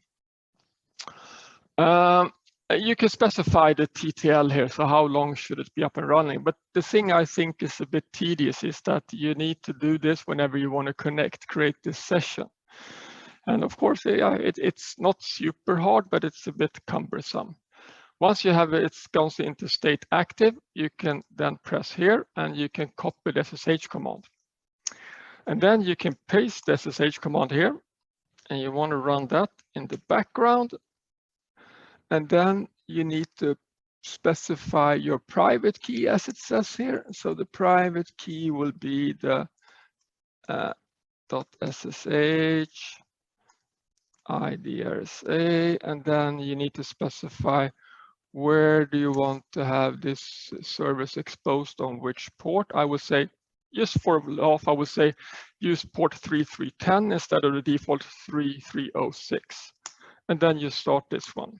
You can specify the TTL here, so how long should it be up and running? But the thing I think is a bit tedious is that you need to do this whenever you want to create this session. And of course, yeah, it's not super hard, but it's a bit cumbersome. Once you have it goes into state active, you can then press here and you can copy the SSH command. And then you can paste the SSH command here, and you want to run that in the background. And then you need to specify your private key as it says here. So the private key will be the .ssh IDRSA, and then you need to specify where do you want to have this service exposed on which port. I would say, just for laugh, I would say use port 3310 instead of the default 3306. And then you start this one.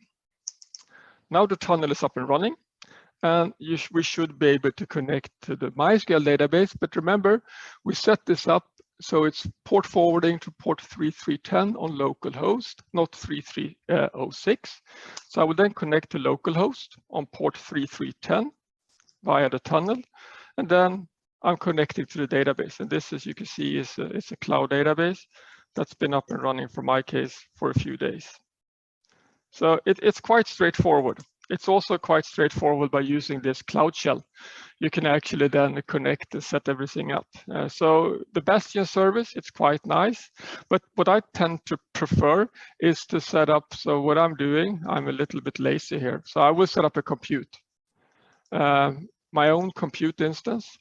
Now the tunnel is up and running, and we should be able to connect to the MySQL database. But remember, we set this up so it's port forwarding to port 3310 on localhost, not 3306. So I will then connect to localhost on port 3310 via the tunnel, and then I'm connected to the database. And this, as you can see, is a cloud database that's been up and running for my case for a few days. So it's quite straightforward. It's also quite straightforward by using this Cloud Shell. You can actually then connect and set everything up. So the Bastion service, it's quite nice, but what I tend to prefer is to set up, so what I'm doing, I'm a little bit lazy here. So I will set up a compute, my own compute instance.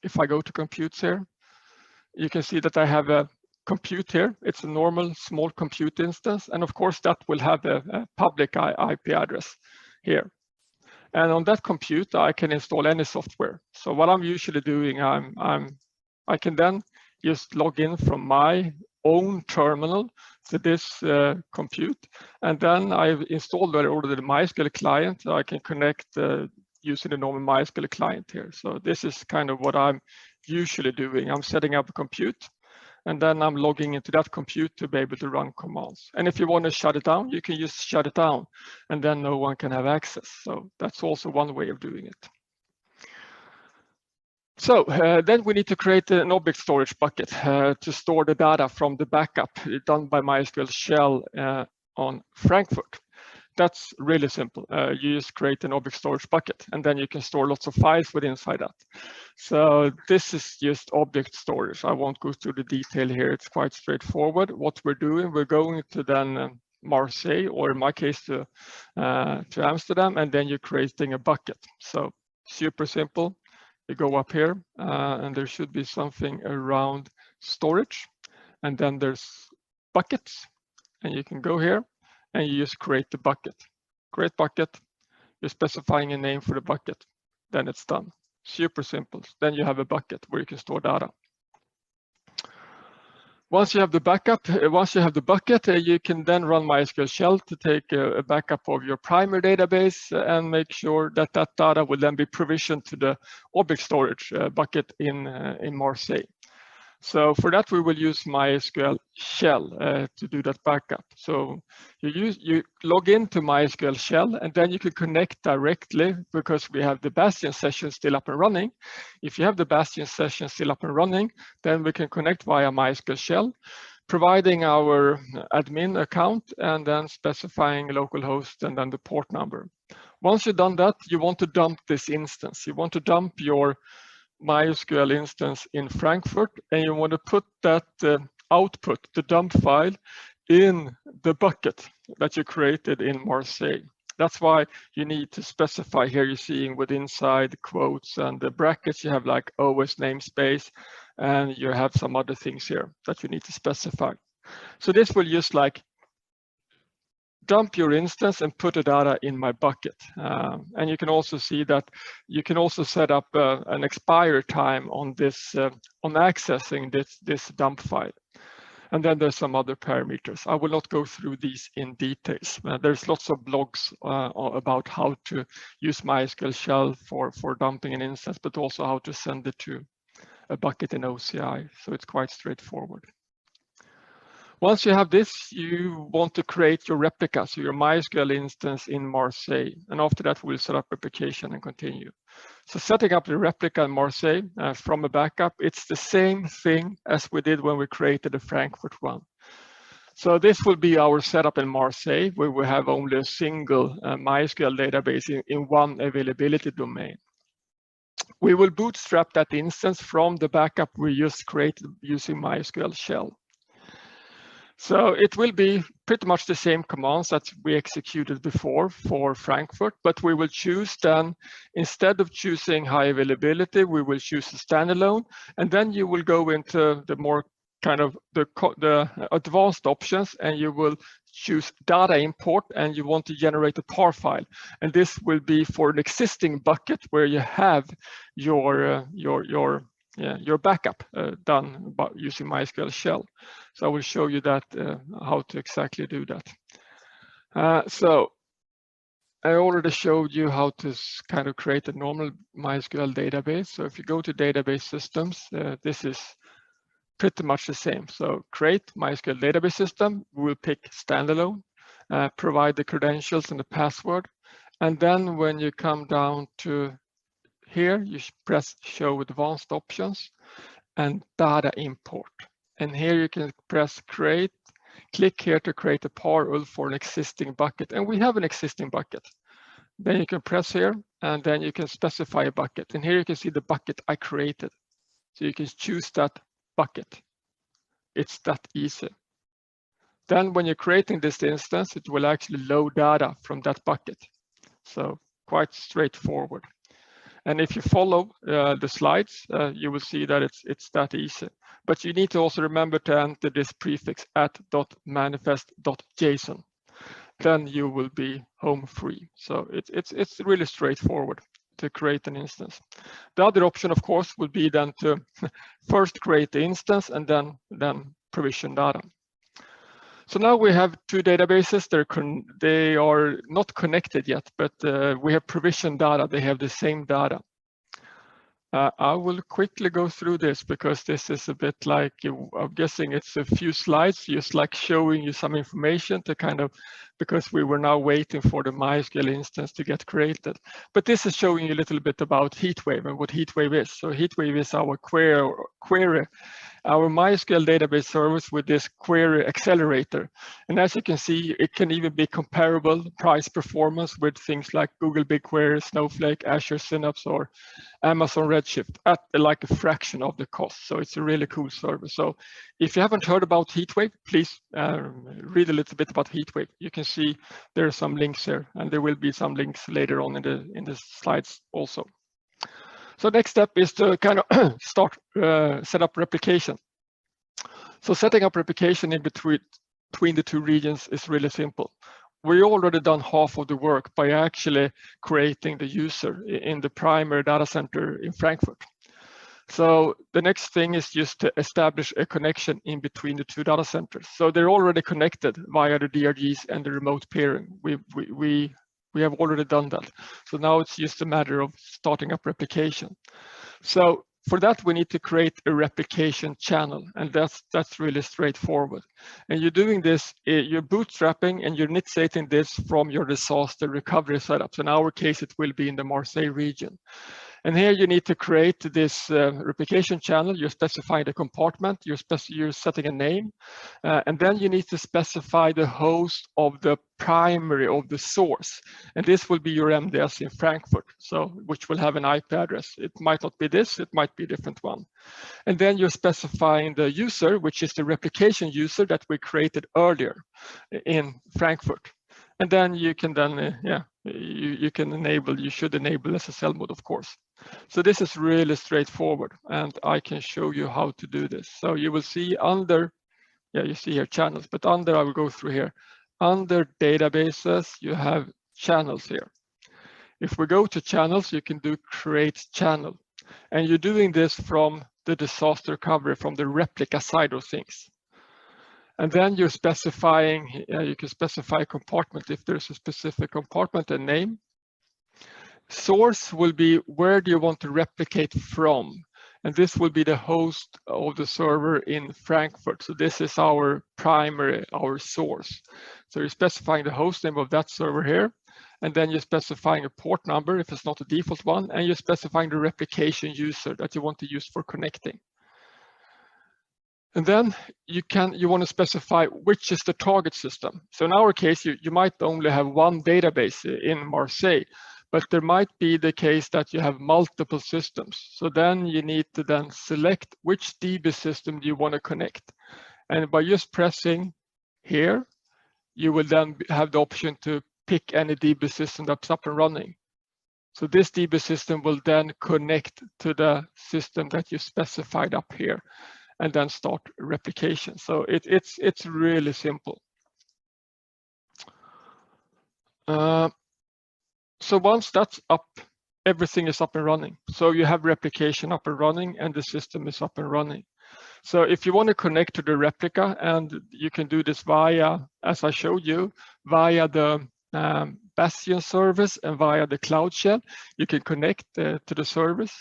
If I go to computes here, you can see that I have a compute here. It's a normal small compute instance, and of course that will have a public IP address here. And on that compute, I can install any software. So what I'm usually doing, I can then just log in from my own terminal to this compute, and then I've installed already the MySQL client. So I can connect using the normal MySQL client here. So this is kind of what I'm usually doing. I'm setting up a compute, and then I'm logging into that compute to be able to run commands. And if you want to shut it down, you can just shut it down, and then no one can have access. So that's also one way of doing it. So then we need to create an object storage bucket to store the data from the backup done by MySQL shell on Frankfurt. That's really simple. You just create an object storage bucket, and then you can store lots of files inside that. So this is just object storage. I won't go through the detail here. It's quite straightforward. What we're doing, we're going to then Marseille, or in my case to Amsterdam, and then you're creating a bucket. So super simple. You go up here, and there should be something around storage, and then there's buckets, and you can go here and you just create the bucket. Create bucket, you're specifying a name for the bucket, then it's done. Super simple. Then you have a bucket where you can store data. Once you have the backup, once you have the bucket, you can then run MySQL shell to take a backup of your primary database and make sure that that data will then be provisioned to the object storage bucket in Marseille. So for that, we will use MySQL shell to do that backup. So you log into MySQL shell, and then you can connect directly because we have the Bastion session still up and running. If you have the Bastion session still up and running, then we can connect via MySQL shell, providing our admin account and then specifying localhost and then the port number. Once you've done that, you want to dump this instance. You want to dump your MySQL instance in Frankfurt, and you want to put that output, the dump file, in the bucket that you created in Marseille. That's why you need to specify here. You're seeing with inside quotes and the brackets, you have like OS namespace, and you have some other things here that you need to specify. So this will just like dump your instance and put the data in my bucket. And you can also see that you can also set up an expire time on this, on accessing this dump file. And then there's some other parameters. I will not go through these in details. There's lots of blogs about how to use MySQL shell for dumping an instance, but also how to send it to a bucket in OCI. So it's quite straightforward. Once you have this, you want to create your replica, so your MySQL instance in Marseille. And after that, we'll set up replication and continue. So setting up the replica in Marseille from a backup, it's the same thing as we did when we created the Frankfurt one. So this will be our setup in Marseille, where we have only a single MySQL database in one availability domain. We will bootstrap that instance from the backup we just created using MySQL shell. So it will be pretty much the same commands that we executed before for Frankfurt, but we will choose then, instead of choosing high availability, we will choose a standalone, and then you will go into the more kind of the advanced options, and you will choose data import, and you want to generate a tar file. And this will be for an existing bucket where you have your backup done by using MySQL shell. So I will show you that how to exactly do that. So I already showed you how to kind of create a normal MySQL database. So if you go to database systems, this is pretty much the same. So create MySQL database system, we will pick standalone, provide the credentials and the password. And then when you come down to here, you press show advanced options and data import. And here you can press create, click here to create a PAR-UL for an existing bucket. And we have an existing bucket. Then you can press here, and then you can specify a bucket. And here you can see the bucket I created. So you can choose that bucket. It's that easy. Then when you're creating this instance, it will actually load data from that bucket. So quite straightforward. And if you follow the slides, you will see that it's that easy. But you need to also remember to enter this prefix @manifest.json. Then you will be home free. So it's really straightforward to create an instance. The other option, of course, would be then to first create the instance and then provision data. So now we have two databases. They are not connected yet, but we have provisioned data. They have the same data. I will quickly go through this because this is a bit like, I'm guessing it's a few slides, just like showing you some information to kind of, because we were now waiting for the MySQL instance to get created. But this is showing you a little bit about HeatWave and what HeatWave is. So HeatWave is our query, our MySQL database service with this query accelerator. And as you can see, it can even be comparable price performance with things like Google BigQuery, Snowflake, Azure Synapse, or Amazon Redshift at like a fraction of the cost. So it's a really cool service. So if you haven't heard about HeatWave, please read a little bit about HeatWave. You can see there are some links here, and there will be some links later on in the slides also. So next step is to kind of set up replication. So setting up replication in between the two regions is really simple. We already done half of the work by actually creating the user in the primary data center in Frankfurt. So the next thing is just to establish a connection in between the two data centers. So they're already connected via the DRGs and the remote peering. We have already done that. So now it's just a matter of starting up replication. So for that, we need to create a replication channel, and that's really straightforward. And you're doing this, you're bootstrapping and you're initiating this from your disaster recovery setup. So in our case, it will be in the Marseille region. And here you need to create this replication channel. You're specifying the compartment, you're setting a name, and then you need to specify the host of the primary of the source. And this will be your MDS in Frankfurt, so which will have an IP address. It might not be this, it might be a different one. And then you're specifying the user, which is the replication user that we created earlier in Frankfurt. And then you can you should enable SSL mode, of course. So this is really straightforward, and I can show you how to do this. So you will see under, you see here channels, but under, I will go through here. Under databases, you have channels here. If we go to channels, you can do create channel. And you're doing this from the disaster recovery, from the replica side of things. And then you're specifying, you can specify a compartment if there's a specific compartment and name. Source will be where do you want to replicate from? And this will be the host of the server in Frankfurt. So this is our primary, our source. So you're specifying the host name of that server here. And then you're specifying a port number if it's not a default one. And you're specifying the replication user that you want to use for connecting. And then you want to specify which is the target system. So in our case, you might only have one database in Marseille, but there might be the case that you have multiple systems. So then you need to then select which DB system you want to connect. And by just pressing here, you will then have the option to pick any DB system that's up and running. So this DB system will then connect to the system that you specified up here, and then start replication. So it's really simple. So once that's up, everything is up and running. So you have replication up and running, and the system is up and running. So if you want to connect to the replica, and you can do this via, as I showed you, via the Bastion service and via the Cloud Shell, you can connect to the service.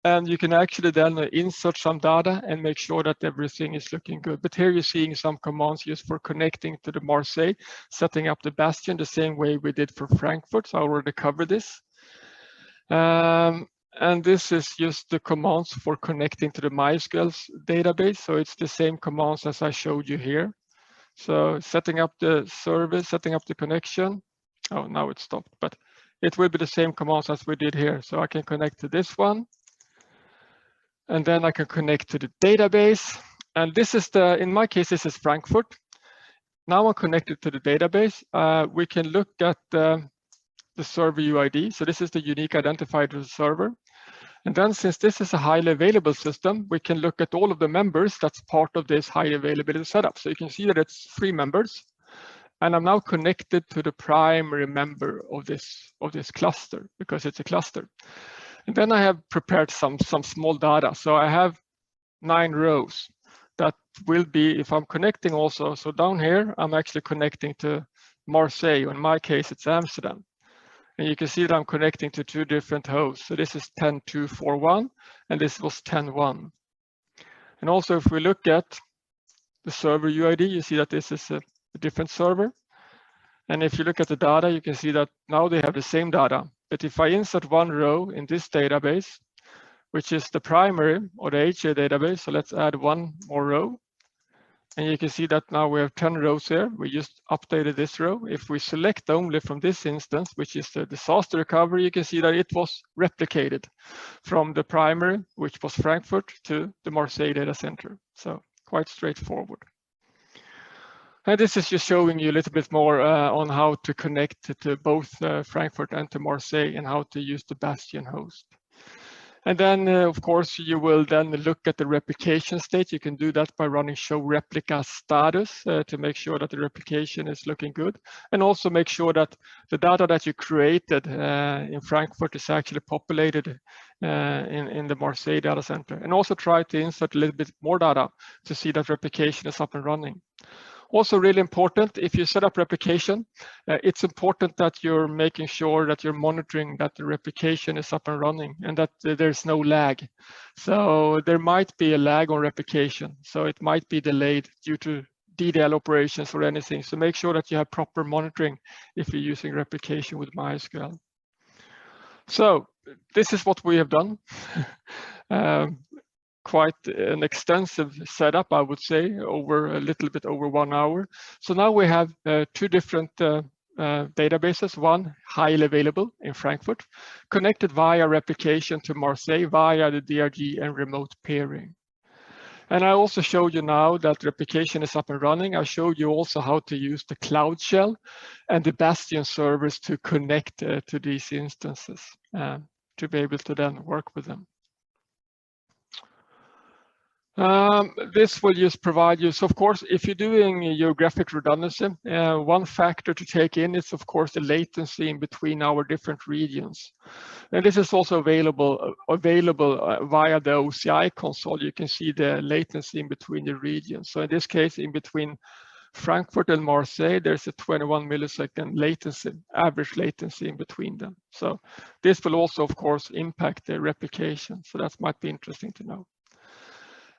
And you can actually then insert some data and make sure that everything is looking good. But here you're seeing some commands used for connecting to the Marseille, setting up the Bastion the same way we did for Frankfurt. So I already covered this. And this is just the commands for connecting to the MySQL database. So it's the same commands as I showed you here. So setting up the service, setting up the connection. Oh, now it stopped, but it will be the same commands as we did here. So I can connect to this one. And then I can connect to the database. And this is in my case, this is Frankfurt. Now I'm connected to the database. We can look at the server UID. So this is the unique identifier of the server. And then since this is a highly available system, we can look at all of the members that's part of this high availability setup. So you can see that it's 3 members. And I'm now connected to the primary member of this cluster because it's a cluster. And then I have prepared some small data. So I have 9 rows that will be, if I'm connecting also, so down here, I'm actually connecting to Marseille. In my case, it's Amsterdam. And you can see that I'm connecting to 2 different hosts. So this is 10.2.4.1, and this was 10.1. And also, if we look at the server UID, you see that this is a different server. And if you look at the data, you can see that now they have the same data. But if I insert 1 row in this database, which is the primary or the HA database, so let's add 1 more row. And you can see that now we have 10 rows here. We just updated this row. If we select only from this instance, which is the disaster recovery, you can see that it was replicated from the primary, which was Frankfurt, to the Marseille data center. So quite straightforward. And this is just showing you a little bit more on how to connect to both Frankfurt and to Marseille and how to use the Bastion host. And then, of course, you will then look at the replication state. You can do that by running show replica status to make sure that the replication is looking good. And also make sure that the data that you created in Frankfurt is actually populated in the Marseille data center. And also try to insert a little bit more data to see that replication is up and running. Also really important, if you set up replication, it's important that you're making sure that you're monitoring that the replication is up and running and that there's no lag. So there might be a lag on replication. So it might be delayed due to DDL operations or anything. So make sure that you have proper monitoring if you're using replication with MySQL. So this is what we have done. Quite an extensive setup, I would say, over a little bit over 1 hour. So now we have 2 different databases, one highly available in Frankfurt, connected via replication to Marseille via the DRG and remote peering. And I also showed you now that replication is up and running. I showed you also how to use the Cloud Shell and the Bastion servers to connect to these instances to be able to then work with them. This will just provide you, so of course, if you're doing geographic redundancy, one factor to take in is of course the latency in between our different regions. And this is also available via the OCI console. You can see the latency in between the regions. So in this case, in between Frankfurt and Marseille, there's a 21 millisecond latency, average latency in between them. So this will also, of course, impact the replication. So that might be interesting to know.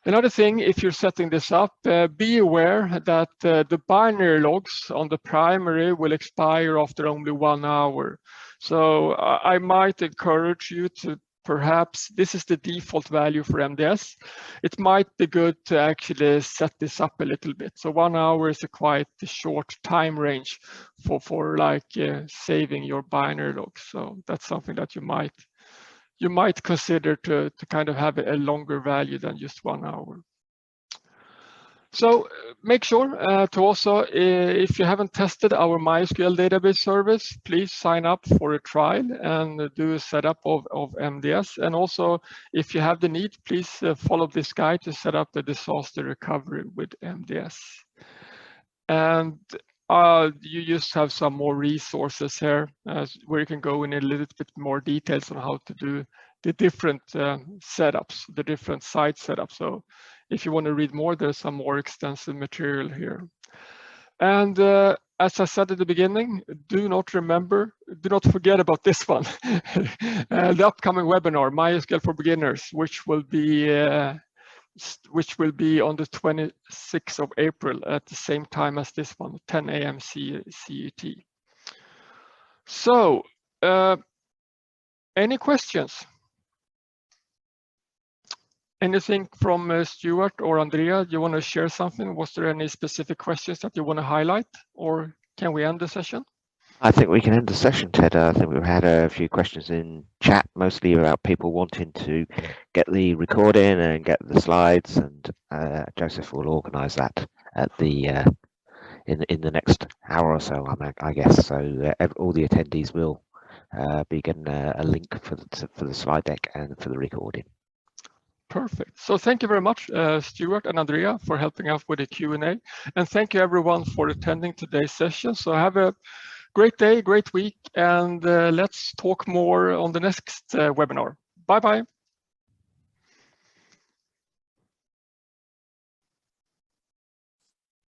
Another thing, if you're setting this up, be aware that the binary logs on the primary will expire after only 1 hour. So I might encourage you to perhaps, this is the default value for MDS. It might be good to actually set this up a little bit. So 1 hour is a quite short time range for like saving your binary logs. So that's something that you might consider to kind of have a longer value than just 1 hour. So make sure to also, if you haven't tested our MySQL database service, please sign up for a trial and do a setup of MDS. And also, if you have the need, please follow this guide to set up the disaster recovery with MDS. And you just have some more resources here where you can go in a little bit more details on how to do the different setups, the different site setups. So if you want to read more, there's some more extensive material here. And as I said at the beginning, do not forget about this one, the upcoming webinar, MySQL for Beginners, which will be on the 26th of April at the same time as this one, 10 a.m. CET. So, any questions? Anything from Stuart or Andrea? Do you want to share something? Was there any specific questions that you want to highlight, or can we end the session? I think we can end the session, Ted. I think we've had a few questions in chat, mostly about people wanting to get the recording and get the slides, and Joseph will organise that at the in the next hour or so, I guess. So all the attendees will be getting a link for the slide deck and for the recording. Perfect. So thank you very much, Stuart and Andrea, for helping out with the Q&A. And thank you everyone for attending today's session. So have a great day, great week, and let's talk more on the next webinar. Bye-bye.